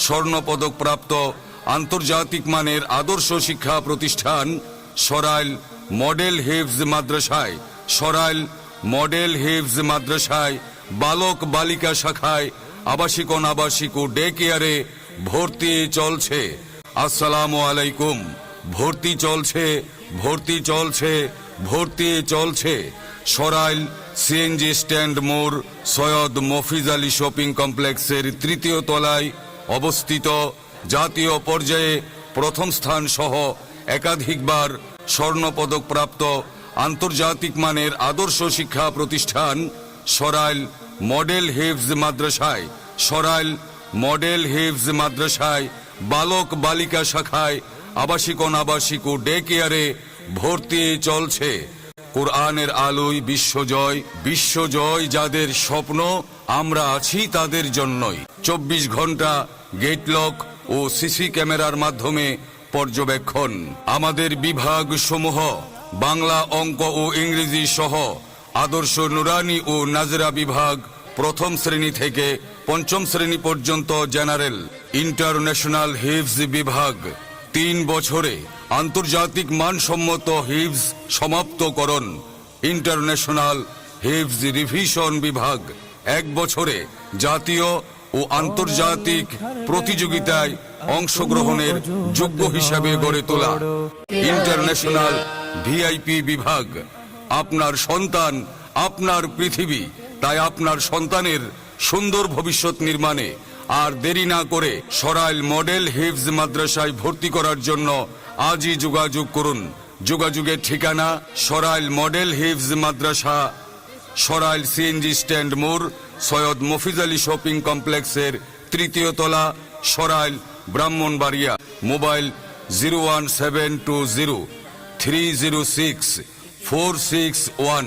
স্বর্ণপদকপ্রাপ্ত আন্তর্জাতিক মানের আদর্শ শিক্ষা প্রতিষ্ঠান সরাইল মডেল হিফজ মাদ্রাসায় বালক বালিকা শাখায় আবাসিক অনাবাসিক ও ডে কেয়ারে ভর্তি চলছে। আসসালামু আলাইকুম। ভর্তি চলছে। সরাইল সিএনজি স্ট্যান্ড মোড় সৈয়দ মফিজ আলী শপিং কমপ্লেক্সের তৃতীয় তলায় অবস্থিত জাতীয় পর্যায়ে প্রথম স্থান সহ একাধিকবার স্বর্ণপদকপ্রাপ্ত আন্তর্জাতিক মানের আদর্শ শিক্ষা প্রতিষ্ঠান সরাইল মডেল হিফজ মাদ্রাসায় বালক বালিকা শাখায় আবাসিক অনাবাসিক ও ডে কেয়ারে ভর্তি চলছে। কোরআনের আলোয় বিশ্বজয় যাদের স্বপ্ন, আমরা আছি তাদের জন্যই। 24 ঘন্টা গেট লক ও সিসি ক্যামেরার মাধ্যমে পর্যবেক্ষণ। আমাদের বিভাগ সমূহ বাংলা, অঙ্ক ও ইংরেজি সহ আদর্শ নুরানি ও নাজরা বিভাগ প্রথম শ্রেণী থেকে পঞ্চম শ্রেণী পর্যন্ত জেনারেল, ইন্টারন্যাশনাল হিফজ বিভাগ 3 বছরে আন্তর্জাতিক মানসম্মত হিফজ সমাপ্তকরণ, ইন্টারন্যাশনাল হিফজ রিভিশন বিভাগ 1 বছরে জাতীয় ও আন্তর্জাতিক প্রতিযোগিতায় অংশগ্রহণের যোগ্য হিসাবে গড়ে তোলা, ইন্টারন্যাশনাল ভিআইপি বিভাগ। আপনার সন্তান আপনার পৃথিবী, তাই আপনার সন্তানের সুন্দর ভবিষ্যৎ নির্মাণে আর দেরি না করে সরাইল মডেল হিফজ মাদ্রাসায় ভর্তি করার জন্য আজই যোগাযোগ করুন। যোগাযোগের ঠিকানা সরাইল মডেল হিফজ মাদ্রাসা, সরাইল সিএনজি স্ট্যান্ড মোড় সৈয়দ মফিজ আলী শপিং কমপ্লেক্সের তৃতীয় তলা, সরাইল, ব্রাহ্মণবাড়িয়া। মোবাইল 01720 306 461।